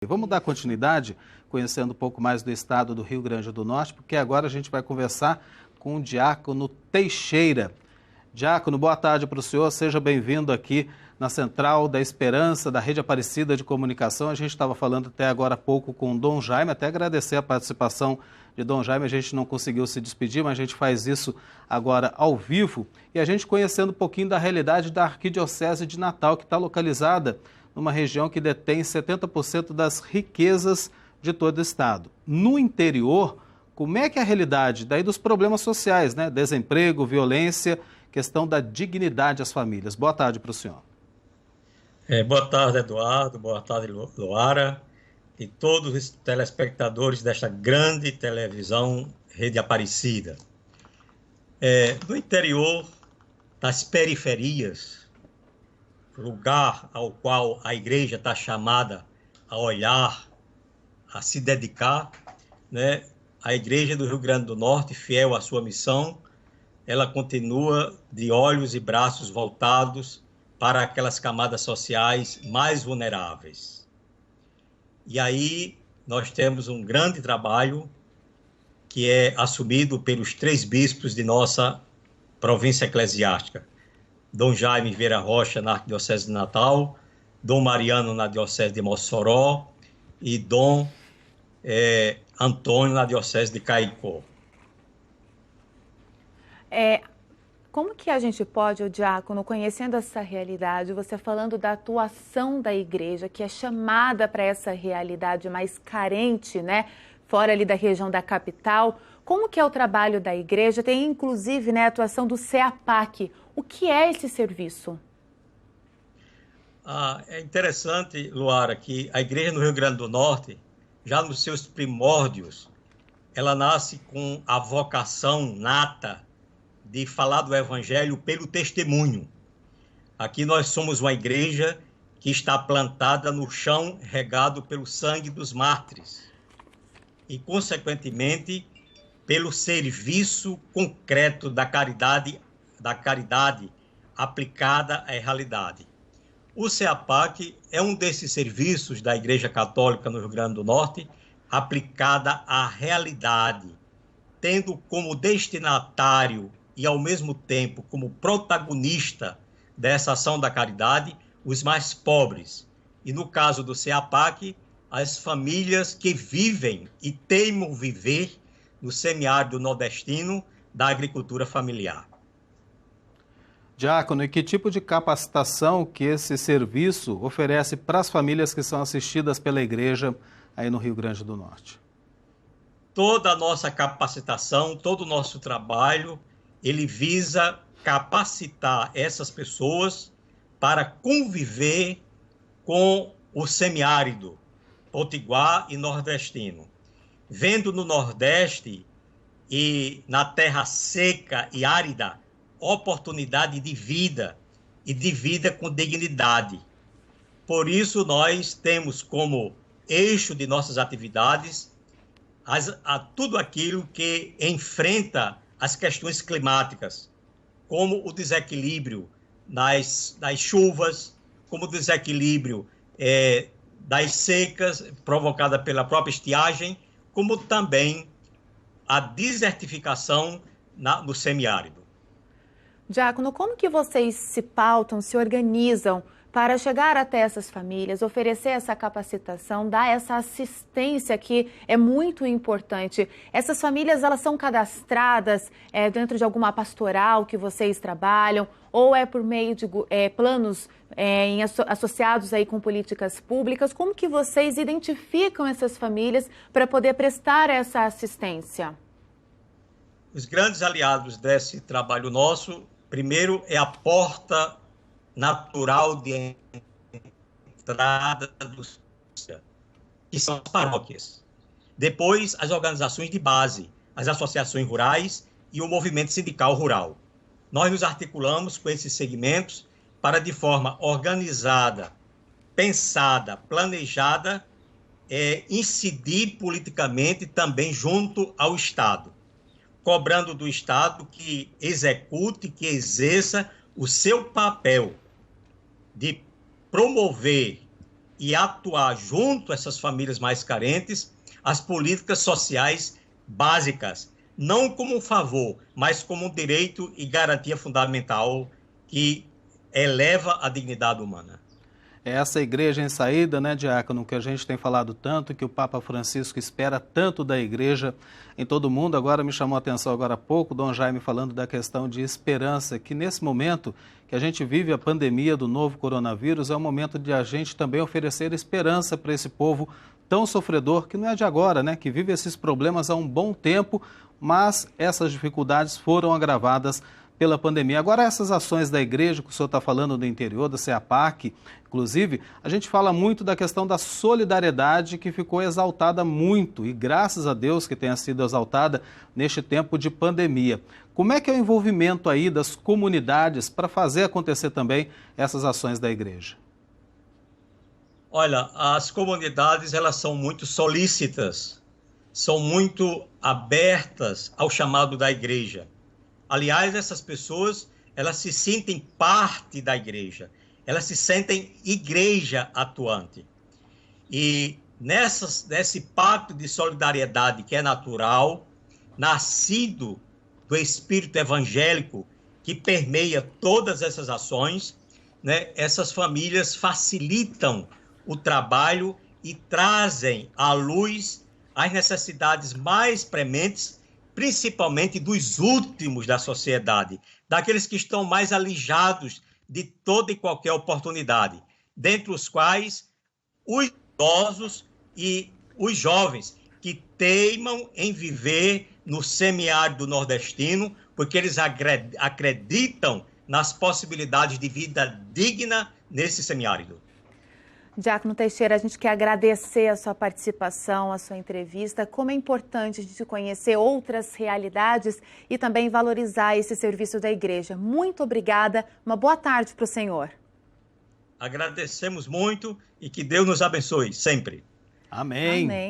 Vamos dar continuidade, conhecendo um pouco mais do estado do Rio Grande do Norte, porque agora a gente vai conversar com o Diácono Teixeira. Diácono, boa tarde para o senhor, seja bem-vindo aqui na Central da Esperança, da Rede Aparecida de Comunicação. A gente estava falando até agora há pouco com o Dom Jaime, até agradecer a participação de Dom Jaime, a gente não conseguiu se despedir, mas a gente faz isso agora ao vivo. E a gente conhecendo um pouquinho da realidade da Arquidiocese de Natal, que está localizada numa região que detém 70% das riquezas de todo o estado. No interior, como é que é a realidade daí dos problemas sociais, né? Desemprego, violência, questão da dignidade às famílias. Boa tarde para o senhor. Boa tarde, Eduardo, boa tarde, Luara, e todos os telespectadores desta grande televisão Rede Aparecida. No interior, nas periferias, lugar ao qual a igreja está chamada a olhar, a se dedicar, né? A igreja do Rio Grande do Norte, fiel à sua missão, ela continua de olhos e braços voltados para aquelas camadas sociais mais vulneráveis. E aí nós temos um grande trabalho que é assumido pelos 3 bispos de nossa província eclesiástica. Dom Jaime Vieira Rocha, na Arquidiocese de Natal, Dom Mariano, na Diocese de Mossoró, e Dom Antônio, na Diocese de Caicó. Como que a gente pode, diácono, conhecendo essa realidade, você falando da atuação da igreja, que é chamada para essa realidade mais carente, né, fora ali da região da capital, como que é o trabalho da igreja? Tem inclusive, né, a atuação do CEAPAC. O que é esse serviço? É interessante, Luara, que a igreja no Rio Grande do Norte, já nos seus primórdios, ela nasce com a vocação nata de falar do evangelho pelo testemunho. Aqui nós somos uma igreja que está plantada no chão regado pelo sangue dos mártires e, consequentemente, pelo serviço concreto da caridade aplicada à realidade. O CEAPAC é um desses serviços da Igreja Católica no Rio Grande do Norte aplicada à realidade, tendo como destinatário e, ao mesmo tempo, como protagonista dessa ação da caridade, os mais pobres. E, no caso do CEAPAC, as famílias que vivem e teimam viver no semiárido nordestino da agricultura familiar. Diácono, e que tipo de capacitação que esse serviço oferece para as famílias que são assistidas pela igreja aí no Rio Grande do Norte? Toda a nossa capacitação, todo o nosso trabalho, ele visa capacitar essas pessoas para conviver com o semiárido, potiguar e nordestino. Vendo no Nordeste e na terra seca e árida, oportunidade de vida e de vida com dignidade. Por isso, nós temos como eixo de nossas atividades tudo aquilo que enfrenta as questões climáticas, como o desequilíbrio das chuvas, como o desequilíbrio das secas provocada pela própria estiagem, como também a desertificação no semiárido. Diácono, como que vocês se pautam, se organizam para chegar até essas famílias, oferecer essa capacitação, dar essa assistência que é muito importante? Essas famílias, elas são cadastradas dentro de alguma pastoral que vocês trabalham, ou é por meio de planos associados aí com políticas públicas? Como que vocês identificam essas famílias para poder prestar essa assistência? Os grandes aliados desse trabalho nosso, primeiro, é a porta natural de entrada que são as paróquias. Depois, as organizações de base, as associações rurais e o movimento sindical rural. Nós nos articulamos com esses segmentos para, de forma organizada, pensada, planejada, incidir politicamente também junto ao Estado, cobrando do Estado que execute, que exerça o seu papel de promover e atuar junto a essas famílias mais carentes as políticas sociais básicas, não como um favor, mas como um direito e garantia fundamental que eleva a dignidade humana. É essa igreja em saída, né, diácono, que a gente tem falado tanto, que o Papa Francisco espera tanto da igreja em todo o mundo. Agora me chamou a atenção agora há pouco, Dom Jaime falando da questão de esperança, que nesse momento que a gente vive a pandemia do novo coronavírus, é o momento de a gente também oferecer esperança para esse povo tão sofredor, que não é de agora, né, que vive esses problemas há um bom tempo, mas essas dificuldades foram agravadas pela pandemia. Agora, essas ações da igreja, que o senhor está falando do interior, da CEAPAC, inclusive, a gente fala muito da questão da solidariedade, que ficou exaltada muito, e graças a Deus que tenha sido exaltada neste tempo de pandemia. Como é que é o envolvimento aí das comunidades para fazer acontecer também essas ações da igreja? Olha, as comunidades, elas são muito solícitas, são muito abertas ao chamado da igreja. Aliás, essas pessoas, elas se sentem parte da igreja, elas se sentem igreja atuante. E nesse pacto de solidariedade que é natural, nascido do espírito evangélico que permeia todas essas ações, né, essas famílias facilitam o trabalho e trazem à luz as necessidades mais prementes, principalmente dos últimos da sociedade, daqueles que estão mais alijados de toda e qualquer oportunidade, dentre os quais os idosos e os jovens, que teimam em viver no semiárido nordestino, porque eles acreditam nas possibilidades de vida digna nesse semiárido. Diácono Teixeira, a gente quer agradecer a sua participação, a sua entrevista. Como é importante a gente conhecer outras realidades e também valorizar esse serviço da igreja. Muito obrigada. Uma boa tarde para o senhor. Agradecemos muito e que Deus nos abençoe sempre. Amém. Amém.